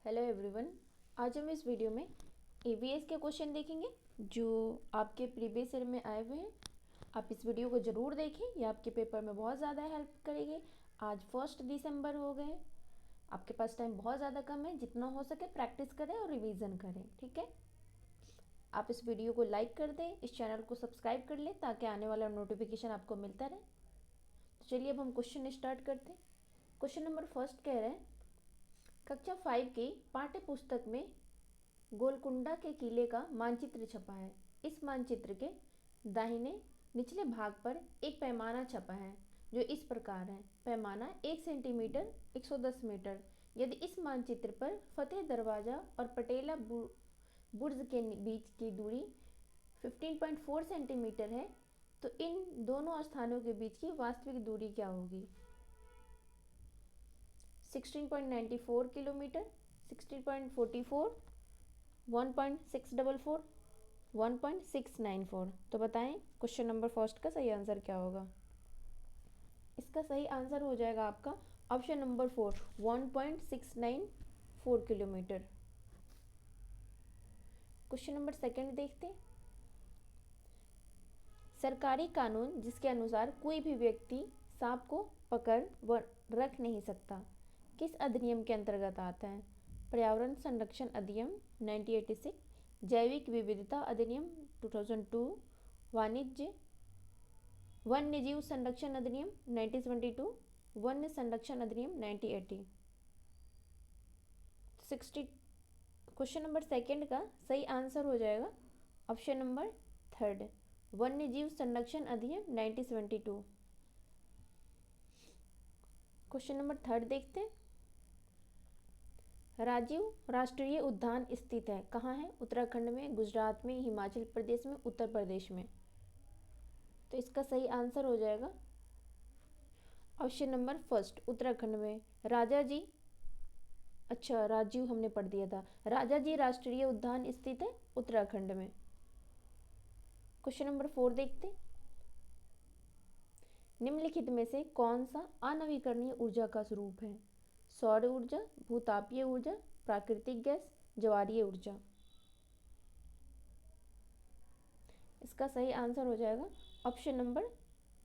Hello everyone. आज हम इस वीडियो में ईवीएस के क्वेश्चन देखेंगे जो आपके प्रीवियस ईयर में आए हुए हैं। आप इस वीडियो को ज़रूर देखें, यह आपके पेपर में बहुत ज़्यादा हेल्प करेगी। आज 1 दिसंबर हो गए, आपके पास टाइम बहुत ज़्यादा कम है। जितना हो सके प्रैक्टिस करें और रिवीजन करें, ठीक है। आप इस वीडियो को लाइक कर दें, इस चैनल को सब्सक्राइब कर लें ताकि आने वाला नोटिफिकेशन आपको मिलता रहे। तो चलिए अब हम क्वेश्चन स्टार्ट करते हैं। क्वेश्चन नंबर फर्स्ट कह रहे हैं, कक्षा 5 की पाठ्य पुस्तक में गोलकुंडा के किले का मानचित्र छपा है। इस मानचित्र के दाहिने निचले भाग पर एक पैमाना छपा है जो इस प्रकार है। पैमाना 1 सेंटीमीटर 110 मीटर। यदि इस मानचित्र पर फतेह दरवाज़ा और पटेला बुर्ज के बीच की दूरी 15.4 सेंटीमीटर है तो इन दोनों स्थानों के बीच की वास्तविक दूरी क्या होगी। 16.94 किलोमीटर, 16.44, 1.644, 1.694। तो बताएं क्वेश्चन नंबर फर्स्ट का सही आंसर क्या होगा। इसका सही आंसर हो जाएगा आपका option number 4, 1.694 kilometre. Question number second देखते हैं। सरकारी कानून जिसके अनुसार कोई भी व्यक्ति सांप को पकड़ व रख नहीं सकता किस अधिनियम के अंतर्गत आता है। पर्यावरण संरक्षण अधिनियम 1986, जैविक विविधता अधिनियम 2002, वन्य जीव संरक्षण अधिनियम 1972, वन्य संरक्षण अधिनियम 1980। 60 क्वेश्चन नंबर सेकंड का सही आंसर हो जाएगा ऑप्शन नंबर थर्ड, वन्य जीव संरक्षण अधिनियम 1972। क्वेश्चन नंबर थर्ड देखते हैं। राजीव राष्ट्रीय उद्यान स्थित है कहाँ है। उत्तराखंड में, गुजरात में, हिमाचल प्रदेश में, उत्तर प्रदेश में। तो इसका सही आंसर हो जाएगा ऑप्शन नंबर फर्स्ट, उत्तराखंड में। राजीव हमने पढ़ दिया था। राजाजी राष्ट्रीय उद्यान स्थित है उत्तराखंड में। क्वेश्चन नंबर 4 देखते। निम्नलिखित में से कौन सा अनवीकरणीय ऊर्जा का स्वरूप है। सौर ऊर्जा, भूतापीय ऊर्जा, प्राकृतिक गैस, ज्वारीय ऊर्जा। इसका सही आंसर हो जाएगा ऑप्शन नंबर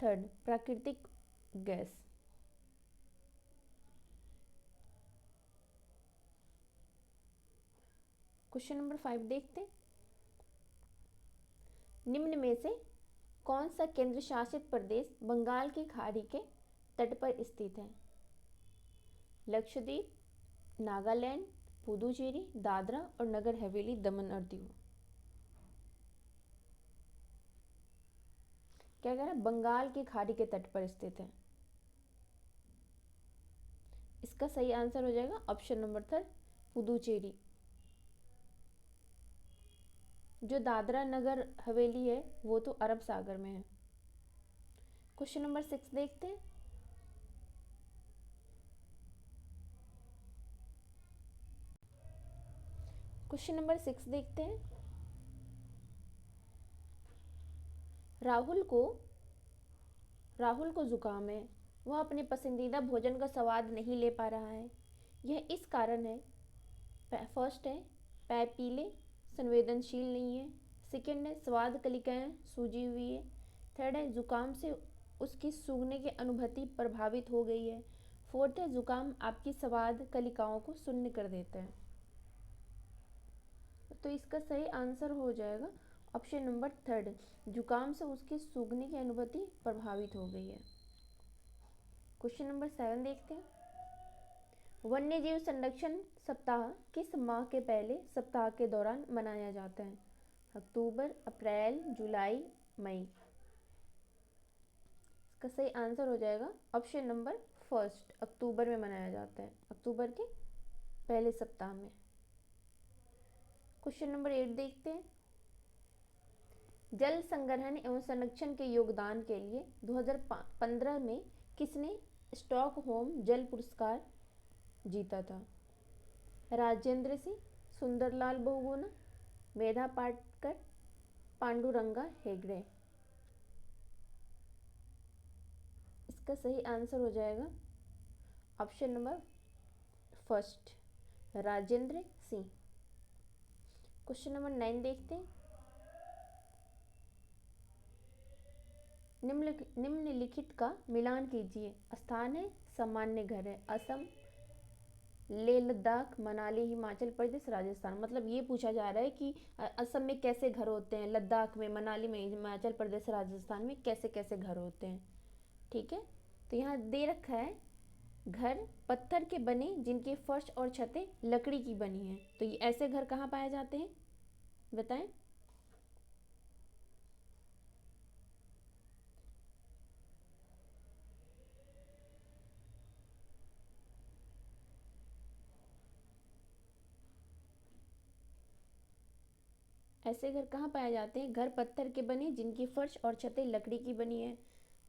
थर्ड, प्राकृतिक गैस। क्वेश्चन नंबर 5 देखते। निम्न में से कौन सा केंद्र शासित प्रदेश बंगाल की खाड़ी के तट पर स्थित है। लक्षद्वीप, नागालैंड, पुदुचेरी, दादरा और नगर हवेली, दमन और दीव। क्या कह रहा है, बंगाल की खाड़ी के तट पर स्थित है। इसका सही आंसर हो जाएगा ऑप्शन नंबर थर्ड, पुदुचेरी। जो दादरा नगर हवेली है वो तो अरब सागर में है। क्वेश्चन नंबर 6 देखते हैं। क्वेश्चन नंबर 6 देखते हैं। राहुल को जुकाम है, वह अपने पसंदीदा भोजन का स्वाद नहीं ले पा रहा है। यह इस कारण है। फर्स्ट है, पैर पीले संवेदनशील नहीं है। सेकेंड है, स्वाद कलिकाएं सूजी हुई है। थर्ड है, जुकाम से उसकी सूंघने की अनुभूति प्रभावित हो गई है। फोर्थ है, जुकाम आपकी स्वाद कलिकाओं को शून्य कर देता है। तो इसका सही आंसर हो जाएगा ऑप्शन नंबर थर्ड, जुकाम से उसकी सूंघने की अनुभूति प्रभावित हो गई है। क्वेश्चन नंबर 7 देखते हैं। वन्य जीव संरक्षण सप्ताह किस माह के पहले सप्ताह के दौरान मनाया जाता है। अक्टूबर, अप्रैल, जुलाई, मई। इसका सही आंसर हो जाएगा ऑप्शन नंबर फर्स्ट, अक्टूबर में मनाया जाता है, अक्टूबर के पहले सप्ताह में। क्वेश्चन नंबर 8 देखते हैं। जल संग्रहण एवं संरक्षण के योगदान के लिए 2015 में किसने स्टॉकहोम जल पुरस्कार जीता था। राजेंद्र सिंह, सुंदरलाल बहुगुणा, मेधा पाटकर, पांडुरंगा हेगड़े। इसका सही आंसर हो जाएगा option number first, Rajendra Singh. Question number 9 देखते हैं। निम्नलिखित का मिलान कीजिए। स्थान है, सामान्य घर है। असम, लेह लद्दाख, मनाली, हिमाचल प्रदेश, राजस्थान। मतलब ये पूछा जा रहा है कि असम में कैसे घर होते हैं, लद्दाख में, मनाली में, हिमाचल प्रदेश, राजस्थान में कैसे कैसे घर होते हैं। ठीक है, तो यहाँ दे रखा है घर पत्थर के बने जिनके फर्श और छतें लकड़ी की बनी हैं। तो ये ऐसे घर कहाँ पाए जाते हैं, बताएं। ऐसे घर कहाँ पाए जाते हैं? घर पत्थर के बने जिनकी फर्श और छतें लकड़ी की बनी है।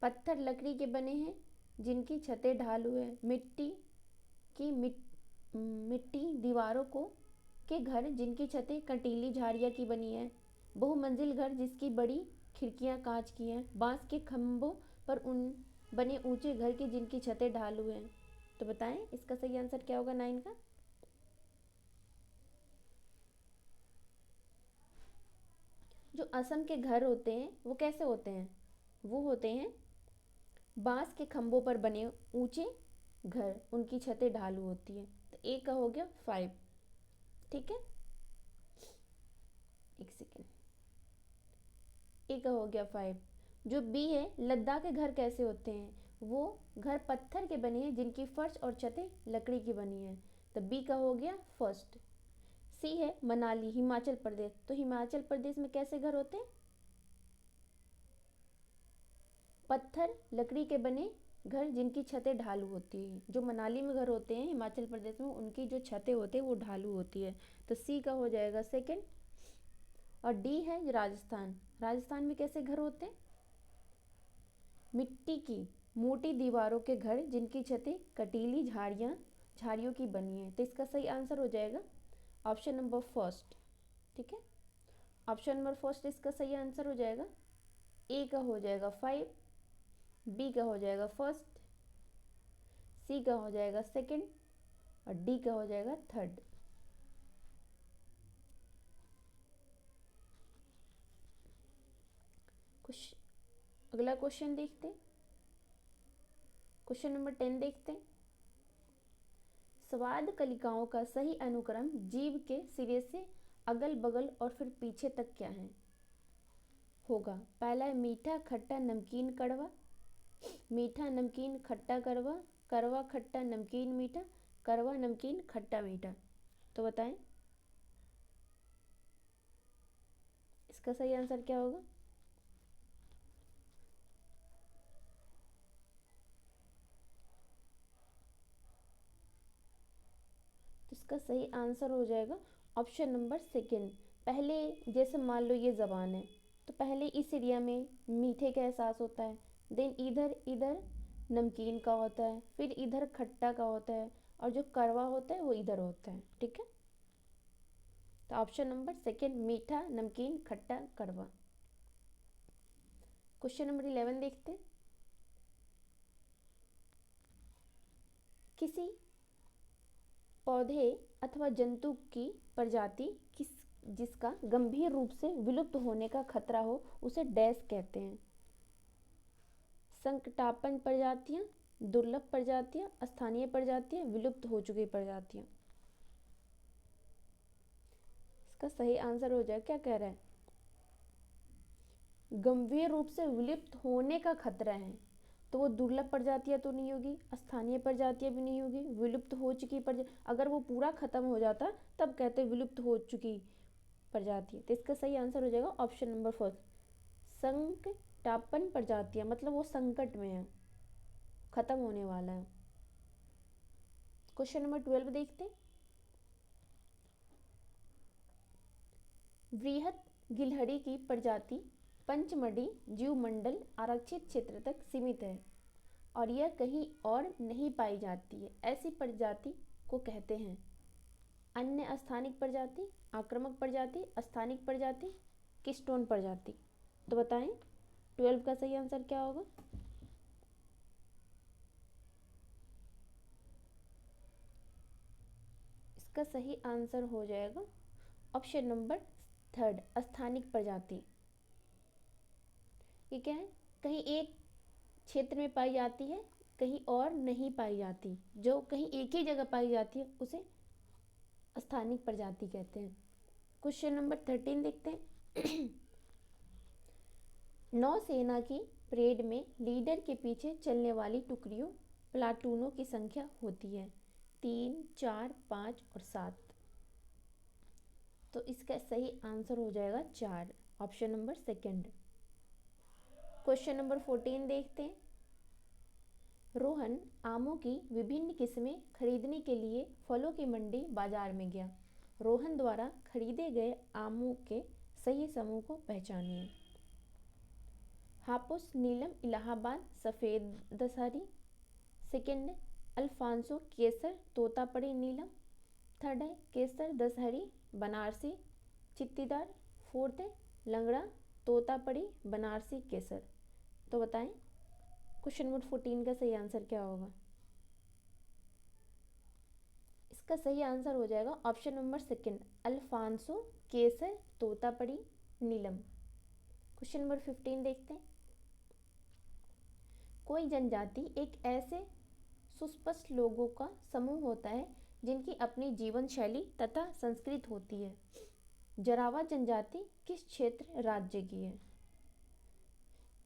पत्थर लकड़ी के बने हैं जिनकी छतें ढालू है। की मिट्टी दीवारों को के घर जिनकी छतें कंटीली झाड़ियाँ की बनी है। बहुमंजिल घर जिसकी बड़ी खिड़कियाँ कांच की हैं। बांस के खम्भों पर उन बने ऊंचे घर की जिनकी छतें ढालू हैं। तो बताएं इसका सही आंसर क्या होगा 9 का? जो असम के घर होते हैं वो कैसे होते हैं? वो होते हैं बांस के खम्भों पर बने ऊंचे घर, उनकी छतें ढालू होती हैं। तो ए का हो गया 5। ठीक है, एक सेकेंड, ए का हो गया 5। जो बी है, लद्दाख के घर कैसे होते हैं? वो घर पत्थर के बने हैं जिनकी फर्श और छतें लकड़ी की बनी है। तो बी का हो गया फर्स्ट। सी है मनाली, हिमाचल प्रदेश। तो हिमाचल प्रदेश में कैसे घर होते हैं? पत्थर लकड़ी के बने घर जिनकी छतें ढालू होती है। जो मनाली में घर होते हैं हिमाचल प्रदेश में, उनकी जो छतें होती है वो ढालू होती है। तो सी का हो जाएगा सेकंड। और डी है राजस्थान। राजस्थान में कैसे घर होते हैं? मिट्टी की मोटी दीवारों के घर जिनकी छतें कटीली झाड़ियों की बनी है। तो इसका सही आंसर हो जाएगा ऑप्शन नंबर फर्स्ट। ठीक है, ऑप्शन नंबर फर्स्ट इसका सही आंसर हो जाएगा। ए का हो जाएगा 5, बी का हो जाएगा फर्स्ट, सी का हो जाएगा सेकंड और डी का हो जाएगा थर्ड। अगला क्वेश्चन देखते हैं। क्वेश्चन नंबर 10 देखते हैं। स्वाद कलिकाओं का सही अनुक्रम जीभ के सिरे से अगल बगल और फिर पीछे तक क्या है होगा? पहला है मीठा, खट्टा, नमकीन, कड़वा। मीठा, नमकीन, खट्टा, कड़वा। कड़वा, खट्टा, नमकीन, मीठा। कड़वा, नमकीन, खट्टा, मीठा। तो बताएं इसका सही आंसर क्या होगा? तो इसका सही आंसर हो जाएगा ऑप्शन नंबर सेकंड। पहले जैसे मान लो ये ज़बान है, तो पहले इस एरिया में मीठे का एहसास होता है, देन इधर इधर नमकीन का होता है, फिर इधर खट्टा का होता है, और जो कड़वा होता है वो इधर होता है। ठीक है, तो ऑप्शन नंबर सेकंड, मीठा, नमकीन, खट्टा, कड़वा। क्वेश्चन नंबर 11 देखते हैं। किसी पौधे अथवा जंतु की प्रजाति जिसका गंभीर रूप से विलुप्त होने का खतरा हो उसे डैश कहते हैं? संकटापन्न प्रजातियां, दुर्लभ प्रजातियां, स्थानीय प्रजातियां, विलुप्त हो चुकी प्रजातियां। इसका सही आंसर हो जाए, क्या कह रहा है? गंभीर रूप से विलुप्त होने का खतरा है, तो वो दुर्लभ प्रजातियां तो नहीं होगी, स्थानीय प्रजातियां भी नहीं होगी, विलुप्त हो चुकी प्रजाति। अगर वो पूरा खत्म हो जाता तब कहते विलुप्त हो चुकी प्रजाति। तो इसका सही आंसर हो जाएगा ऑप्शन नंबर फर्स्ट, संकटापन्न प्रजातियां। मतलब वो संकट में है, खत्म होने वाला है। क्वेश्चन नंबर 12 देखते हैं। वृहत गिलहरी की प्रजाति पंचमढ़ी जीवमंडल आरक्षित क्षेत्र तक सीमित है और यह कहीं और नहीं पाई जाती है। ऐसी प्रजाति को कहते हैं अन्य स्थानिक प्रजाति, आक्रामक प्रजाति, स्थानिक प्रजाति, कीस्टोन प्रजाति। तो बताएं 12 का सही आंसर क्या होगा? इसका सही आंसर हो जाएगा ऑप्शन नंबर थर्ड, स्थानिक प्रजाति। ये क्या है, कहीं एक क्षेत्र में पाई जाती है, कहीं और नहीं पाई जाती। जो कहीं एक ही जगह पाई जाती है उसे स्थानिक प्रजाति कहते हैं। क्वेश्चन नंबर 13 देखते हैं। नौसेना की परेड में लीडर के पीछे चलने वाली टुकड़ियों प्लाटूनों की संख्या होती है 3, 4, 5 और 7। तो इसका सही आंसर हो जाएगा 4, option number second. Question number 14 देखते हैं। रोहन आमों की विभिन्न किस्में खरीदने के लिए फलों की मंडी बाजार में गया। रोहन द्वारा खरीदे गए आमों के सही समूह को पहचानिए। हापुस, नीलम, इलाहाबाद, सफ़ेद दशहरी। सेकेंड है अल्फांसो, केसर, तोतापरी, नीलम। थर्ड है केसर दशहरी, बनारसी, चित्तीदार। फोर्थ है लंगड़ा, तोतापरी, बनारसी, केसर। तो बताएं क्वेश्चन नंबर 14 का सही आंसर क्या होगा। इसका सही आंसर हो जाएगा ऑप्शन नंबर सेकंड, अल्फांसो, केसर, तोतापरी, नीलम। क्वेश्चन नंबर 15 देखते हैं। कोई जनजाति एक ऐसे सुस्पष्ट लोगों का समूह होता है जिनकी अपनी जीवन शैली तथा संस्कृति होती है। जरावा जनजाति किस क्षेत्र राज्य की है।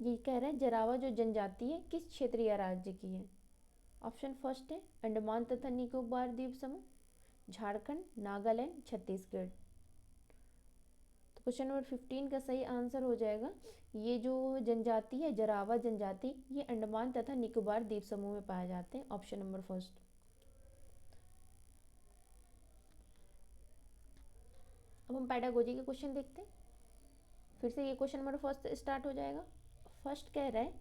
ये कह रहे हैं जरावा जो जनजाति है किस क्षेत्र या राज्य की है। ऑप्शन फर्स्ट है अंडमान तथा निकोबार द्वीप समूह, झारखंड, नागालैंड, छत्तीसगढ़। तो क्वेश्चन नंबर 15 का सही आंसर हो जाएगा ये जो जनजाति है जरावा जनजाति, ये अंडमान तथा निकोबार द्वीप समूह में पाए जाते हैं। Option number first. अब हम पेडागोजी के क्वेश्चन देखते हैं। फिर से ये क्वेश्चन नंबर फर्स्ट स्टार्ट हो जाएगा। फर्स्ट कह रहा है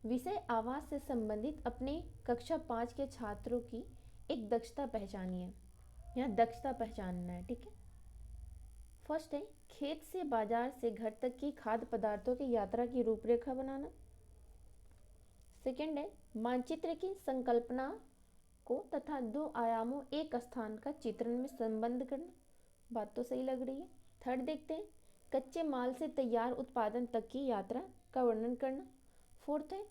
विषय आवास से संबंधित अपने कक्षा 5 के छात्रों की एक दक्षता पहचानिए। यहाँ दक्षता पहचानना है, ठीक है। फर्स्ट है खेत से बाजार से घर तक की खाद्य पदार्थों की यात्रा की रूपरेखा बनाना। सेकंड है मानचित्र की संकल्पना को तथा 2 आयामों एक स्थान का चित्रण में संबंध करना। बात तो सही लग रही है। थर्ड देखते हैं कच्चे माल से तैयार उत्पादन तक की यात्रा का वर्णन करना। फोर्थ है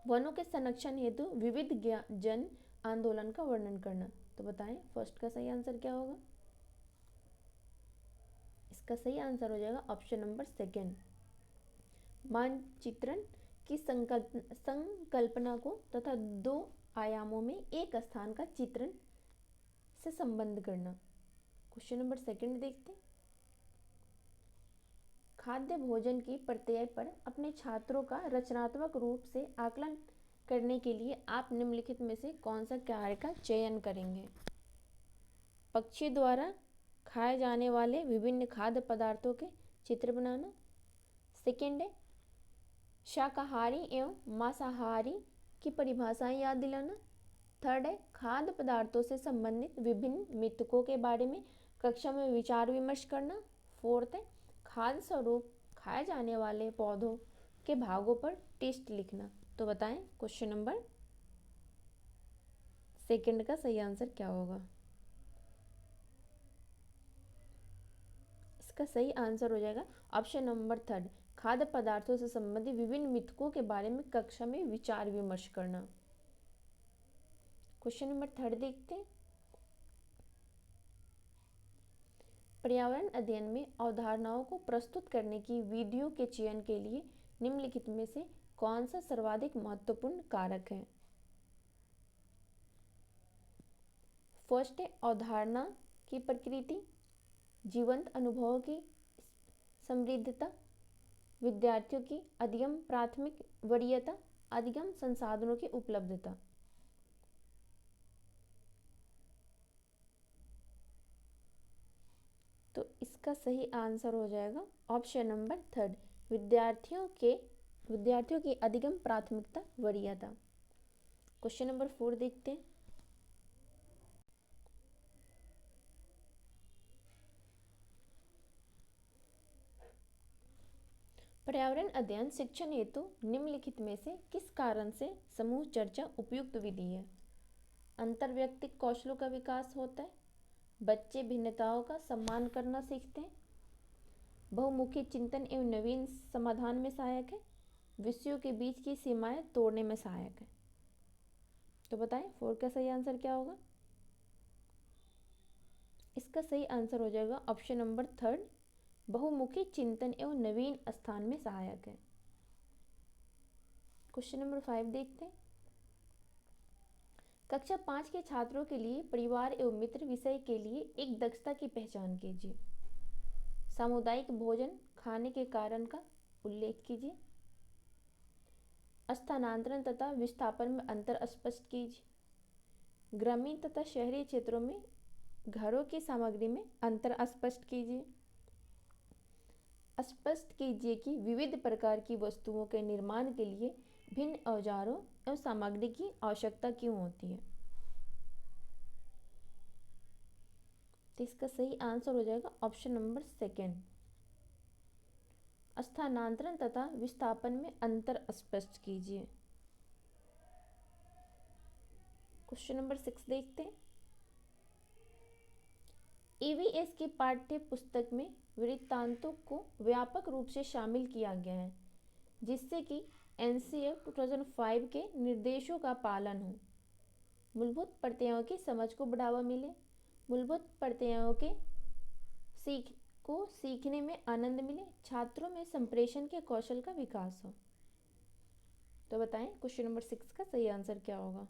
वनों के संरक्षण हेतु विविध जन आंदोलन का वर्णन करना। तो बताएं फर्स्ट का सही आंसर क्या होगा। इसका सही आंसर हो जाएगा ऑप्शन नंबर सेकंड, मानचित्रण की संकल्पना को तथा 2 आयामों में एक स्थान का चित्रण से संबंध करना। क्वेश्चन नंबर सेकंड देखते हैं। खाद्य भोजन की प्रत्यय पर अपने छात्रों का रचनात्मक रूप से आकलन करने के लिए आप निम्नलिखित में से कौन सा कार्य का चयन करेंगे। पक्षी द्वारा खाए जाने वाले विभिन्न खाद्य पदार्थों के चित्र बनाना। सेकेंड है शाकाहारी एवं मांसाहारी की परिभाषाएं याद दिलाना। थर्ड है खाद्य पदार्थों से संबंधित विभिन्न मिथकों के बारे में कक्षा में विचार विमर्श करना। फोर्थ है खाद्य स्वरूप खाए जाने वाले पौधों के भागों पर टेस्ट लिखना। तो बताएं क्वेश्चन नंबर सेकंड का सही आंसर क्या होगा। इसका सही आंसर हो जाएगा ऑप्शन नंबर थर्ड, खाद्य पदार्थों से संबंधित विभिन्न मिथकों के बारे में कक्षा में विचार विमर्श करना। क्वेश्चन नंबर थर्ड देखते हैं। पर्यावरण अध्ययन में अवधारणाओं को प्रस्तुत करने की विधियों के चयन के लिए निम्नलिखित में से कौन सा सर्वाधिक महत्वपूर्ण कारक है। फर्स्ट है अवधारणा की प्रकृति, जीवंत अनुभवों की समृद्धता, विद्यार्थियों की अधिगम प्राथमिक वरीयता, अधिगम संसाधनों की उपलब्धता। तो इसका सही आंसर हो जाएगा ऑप्शन नंबर थर्ड, विद्यार्थियों की अधिगम प्राथमिकता वरीयता। क्वेश्चन नंबर 4 देखते हैं। पर्यावरण अध्ययन शिक्षण हेतु निम्नलिखित में से किस कारण से समूह चर्चा उपयुक्त विधि है। अंतर्वैयक्तिक कौशलों का विकास होता है। बच्चे भिन्नताओं का सम्मान करना सीखते हैं। बहुमुखी चिंतन एवं नवीन समाधान में सहायक है। विषयों के बीच की सीमाएं तोड़ने में सहायक है। तो बताएं 4 का सही आंसर क्या होगा? इसका सही आंसर हो जाएगा ऑप्शन नंबर 3, बहुमुखी चिंतन एवं नवीन स्थान में सहायक है। क्वेश्चन नंबर 5 देखते हैं। कक्षा 5 के छात्रों के लिए परिवार एवं मित्र विषय के लिए एक दक्षता की पहचान कीजिए। सामुदायिक भोजन खाने के कारण का उल्लेख कीजिए। स्थानांतरण तथा विस्थापन में अंतर स्पष्ट कीजिए। ग्रामीण तथा शहरी क्षेत्रों में घरों की सामग्री में अंतर स्पष्ट कीजिए। स्पष्ट कीजिए कि विविध प्रकार की वस्तुओं के निर्माण के लिए भिन्न औजारों एवं सामग्री की आवश्यकता क्यों होती है। तो इसका सही आंसर हो जाएगा ऑप्शन नंबर 2, स्थानांतरण तथा विस्थापन में अंतर स्पष्ट कीजिए। क्वेश्चन नंबर 6 देखते हैं। ईवीएस की पाठ्य पुस्तक में वृत्तांतों को व्यापक रूप से शामिल किया गया है जिससे कि एनसीएफ 2005 के निर्देशों का पालन हो। मूलभूत प्रत्ययों की समझ को बढ़ावा मिले। मूलभूत प्रत्ययों के सीखने में आनंद मिले। छात्रों में संप्रेषण के कौशल का विकास हो। तो बताएं क्वेश्चन नंबर 6 का सही आंसर क्या होगा?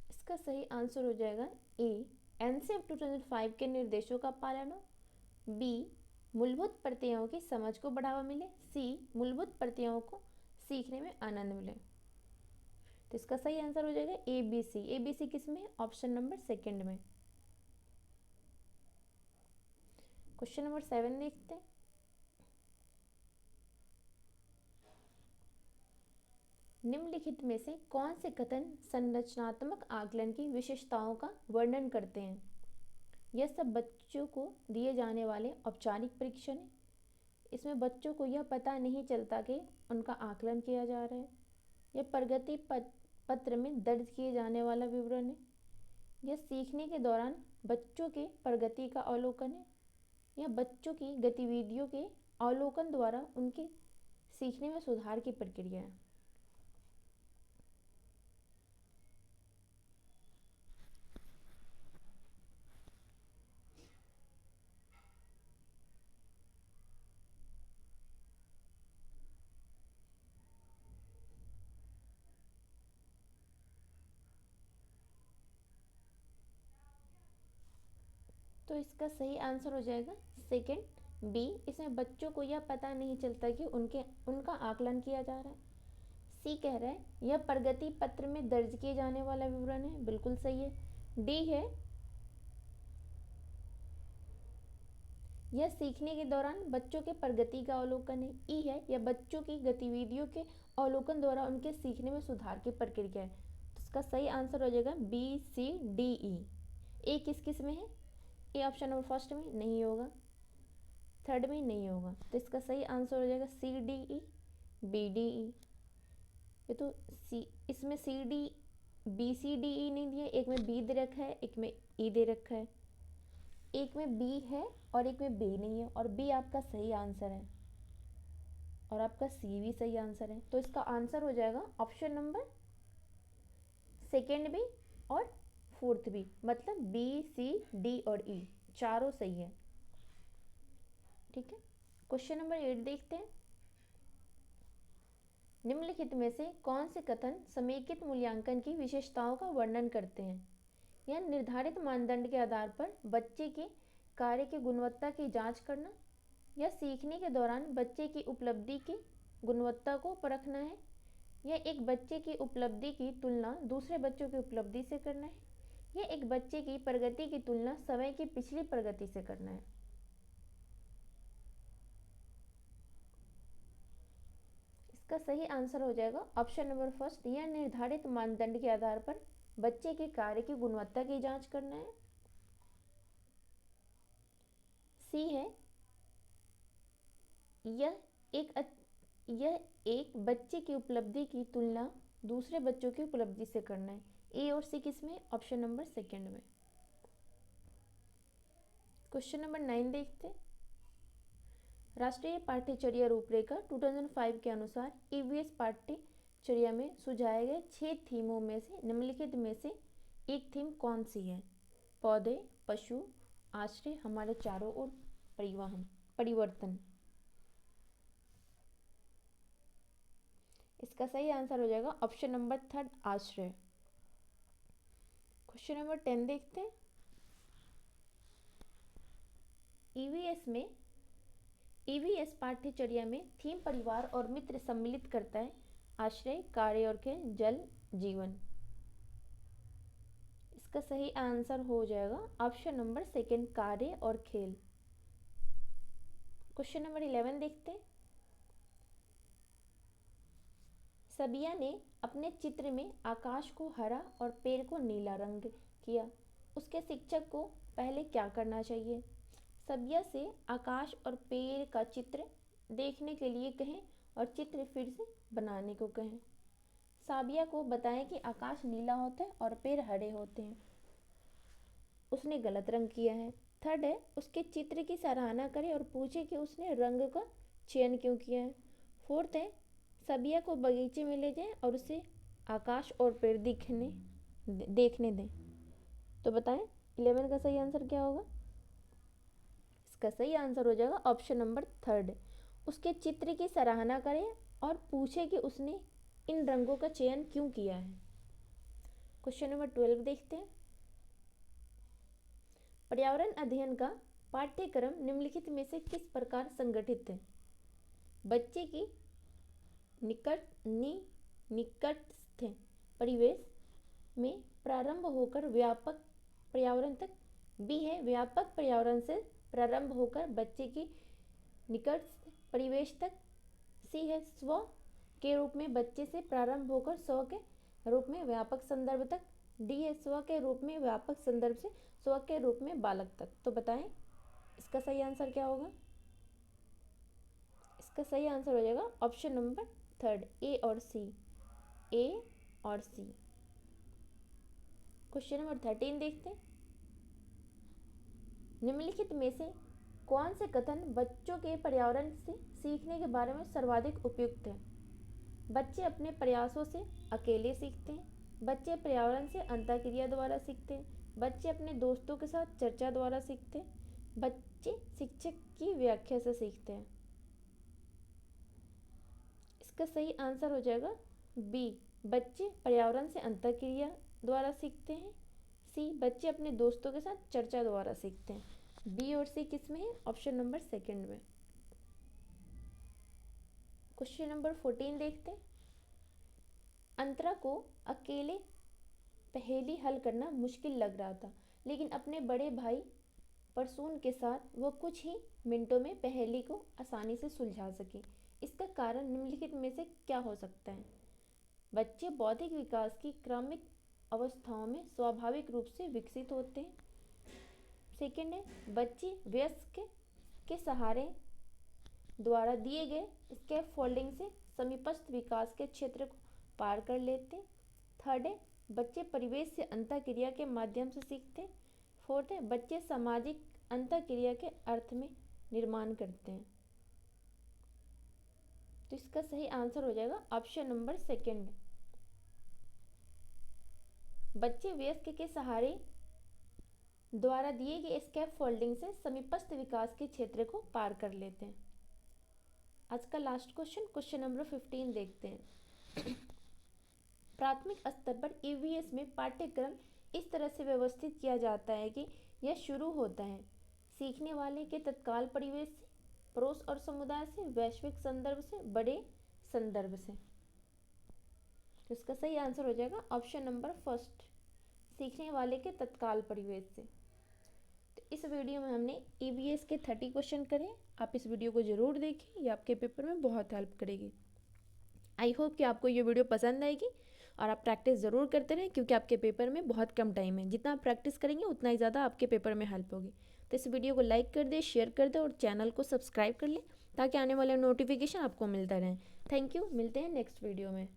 इसका सही आंसर हो जाएगा ए, एनसीएफ 2005 के निर्देशों का पालन हो। बी, मूलभूत प्रत्ययों की समझ को बढ़ावा मिले। सी, मूलभूत प्रत्ययों को सीखने में आनंद मिले। तो इसका सही आंसर हो जाएगा A B C. A B C किस में? ऑप्शन नंबर 2 में। क्वेश्चन नंबर 7 देखते हैं। निम्नलिखित में से कौन से कथन संरचनात्मक आकलन की विशेषताओं का वर्णन करते हैं? यह सब बच्चों को दिए जाने वाले औपचारिक परीक्षण है। इसमें बच्चों को यह पता नहीं चलता कि उनका आकलन किया जा रहा है। यह प्रगति पत्र में दर्ज किए जाने वाला विवरण है। यह सीखने के दौरान बच्चों के प्रगति का अवलोकन है। यह बच्चों की गतिविधियों के अवलोकन द्वारा उनके सीखने में सुधार की प्रक्रिया है। तो इसका सही आंसर हो जाएगा 2 बी। इसमें बच्चों को यह पता नहीं चलता कि उनका आकलन किया जा रहा है। सी कह रहा है यह प्रगति पत्र में दर्ज किए जाने वाला विवरण है। बिल्कुल सही है। डी है यह सीखने के दौरान बच्चों के प्रगति का अवलोकन है। ई है यह बच्चों की गतिविधियों के अवलोकन द्वारा उनके सीखने में सुधार की प्रक्रिया है। तो इसका सही आंसर हो जाएगा बी सी डी ई। ए किस किस में है? ए ऑप्शन नंबर फर्स्ट में नहीं होगा, थर्ड में नहीं होगा। तो इसका सही आंसर हो जाएगा C D E B D E. ये तो सी, इसमें C D B C D E नहीं दिया, एक में बी दे रखा है, एक में ई दे रखा है। एक में बी है और एक में बी नहीं है, और बी आपका सही आंसर है और आपका सी भी सही आंसर है। तो इसका आंसर हो जाएगा ऑप्शन नंबर 2 भी और 4 भी, मतलब बी सी डी और ई चारों सही है। ठीक है। क्वेश्चन नंबर 8 देखते हैं। निम्नलिखित में से कौन से कथन समेकित मूल्यांकन की विशेषताओं का वर्णन करते हैं? यह निर्धारित मानदंड के आधार पर बच्चे के कार्य की गुणवत्ता की जांच करना, या सीखने के दौरान बच्चे की उपलब्धि की गुणवत्ता को परखना है, या एक बच्चे की उपलब्धि की तुलना दूसरे बच्चों की उपलब्धि से करना है, या एक बच्चे की प्रगति की तुलना समय की पिछली प्रगति से करना है। इसका सही आंसर हो जाएगा ऑप्शन नंबर फर्स्ट। यह निर्धारित मानदंड के आधार पर बच्चे के कार्य की गुणवत्ता की जांच करना है। सी है यह एक बच्चे की उपलब्धि की तुलना दूसरे बच्चों की उपलब्धि से करना है। ए और सी किस में? ऑप्शन नंबर सेकंड में। क्वेश्चन नंबर 9 देखते हैं। राष्ट्रीय पाठ्यचर्या रूपरेखा 2005 के अनुसार ईवीएस पाठ्यचर्या में सुझाए गए 6 थीमों में से निम्नलिखित में से एक थीम कौन सी है? पौधे, पशु, आश्रय, हमारे चारों ओर, परिवहन, परिवर्तन। इसका सही आंसर हो जाएगा ऑप्शन नंबर थर्ड, आश्रय। क्वेश्चन नंबर 10 देखते हैं। ईवीएस पाठ्यचर्या में थीम परिवार और मित्र सम्मिलित करता है। आश्रय, कार्य और खेल, जल, जीवन। इसका सही आंसर हो जाएगा ऑप्शन नंबर सेकंड, कार्य और खेल। क्वेश्चन नंबर 11 देखते हैं। सबिया ने अपने चित्र में आकाश को हरा और पेड़ को नीला रंग किया। उसके शिक्षक को पहले क्या करना चाहिए? सबिया से आकाश और पेड़ का चित्र देखने के लिए कहें और चित्र फिर से बनाने को कहें। साबिया को बताएं कि आकाश नीला होता है और पेड़ हरे होते हैं। उसने गलत रंग किया है। थर्ड है, उसके चित्र की सराहना करें और पूछे कि उसने रंग का चयन क्यों किया है। फोर्थ है, सबिया को बगीचे में ले जाएं और उसे आकाश और पेड़ देखने दें। तो बताएं 11 का सही आंसर क्या होगा? इसका सही आंसर हो जाएगा ऑप्शन नंबर थर्ड, उसके चित्र की सराहना करें और पूछे कि उसने इन रंगों का चयन क्यों किया है। क्वेश्चन नंबर 12 देखते हैं। पर्यावरण अध्ययन का पाठ्यक्रम निम्नलिखित में से किस प्रकार संगठित है? बच्चे की निकटस्थ परिवेश में प्रारंभ होकर व्यापक पर्यावरण तक। बी है, व्यापक पर्यावरण से प्रारंभ होकर बच्चे की निकटस्थ परिवेश तक। सी है, स्व के रूप में बच्चे से प्रारंभ होकर स्व के रूप में व्यापक संदर्भ तक। डी है, स्व के रूप में व्यापक संदर्भ से स्व के रूप में बालक तक। तो बताएं इसका सही आंसर क्या होगा? इसका सही आंसर हो जाएगा ऑप्शन नंबर थर्ड, ए और सी। ए और सी। क्वेश्चन नंबर 13 देखते हैं। निम्नलिखित में से कौन से कथन बच्चों के पर्यावरण से सीखने के बारे में सर्वाधिक उपयुक्त है? बच्चे अपने प्रयासों से अकेले सीखते हैं। बच्चे पर्यावरण से अंतःक्रिया द्वारा सीखते हैं। बच्चे अपने दोस्तों के साथ चर्चा द्वारा सीखते हैं। बच्चे शिक्षक की व्याख्या से सीखते हैं। इसका सही आंसर हो जाएगा बी, बच्चे पर्यावरण से अंतःक्रिया द्वारा सीखते हैं। सी, बच्चे अपने दोस्तों के साथ चर्चा द्वारा सीखते हैं। बी और सी किस में है? ऑप्शन नंबर सेकंड में। क्वेश्चन नंबर 14 देखते हैं। अंतरा को अकेले पहेली हल करना मुश्किल लग रहा था, लेकिन अपने बड़े भाई परसून के साथ वो कुछ ही मिनटों में पहेली को आसानी से सुलझा सकी। इसका कारण निम्नलिखित में से क्या हो सकता है? बच्चे बौद्धिक विकास की क्रमिक अवस्थाओं में स्वाभाविक रूप से विकसित होते हैं। सेकेंड है, बच्चे वयस्क के सहारे द्वारा दिए गए स्कैफोल्डिंग से समीपस्थ विकास के क्षेत्र को पार कर लेते हैं। थर्ड है, बच्चे परिवेश से अंतःक्रिया के माध्यम से सीखते हैं। फोर्थ है, बच्चे सामाजिक अंतःक्रिया के अर्थ में निर्माण करते हैं। तो इसका सही आंसर हो जाएगा ऑप्शन नंबर सेकंड, बच्चे वयस्क के सहारे द्वारा दिए गए स्कैफोल्डिंग से समीपस्थ विकास के क्षेत्र को पार कर लेते हैं। आज का लास्ट क्वेश्चन नंबर 15 देखते हैं। प्राथमिक स्तर पर ईवीएस में पाठ्यक्रम इस तरह से व्यवस्थित किया जाता है कि यह शुरू होता है सीखने वाले के तत्काल परिवेश से, पड़ोस और समुदाय से, वैश्विक संदर्भ से, बड़े संदर्भ से। तो इसका सही आंसर हो जाएगा ऑप्शन नंबर फर्स्ट, सीखने वाले के तत्काल परिवेश से। तो इस वीडियो में हमने ईवीएस के 30 क्वेश्चन करे। आप इस वीडियो को ज़रूर देखें, ये आपके पेपर में बहुत हेल्प करेगी। आई होप कि आपको ये वीडियो पसंद आएगी और आप प्रैक्टिस ज़रूर करते रहें, क्योंकि आपके पेपर में बहुत कम टाइम है। जितना आप प्रैक्टिस करेंगे उतना ही ज़्यादा आपके पेपर में हेल्प होगी। तो इस वीडियो को लाइक कर दे, शेयर कर दे और चैनल को सब्सक्राइब कर ले, ताकि आने वाले नोटिफिकेशन आपको मिलता रहे। थैंक यू, मिलते हैं नेक्स्ट वीडियो में।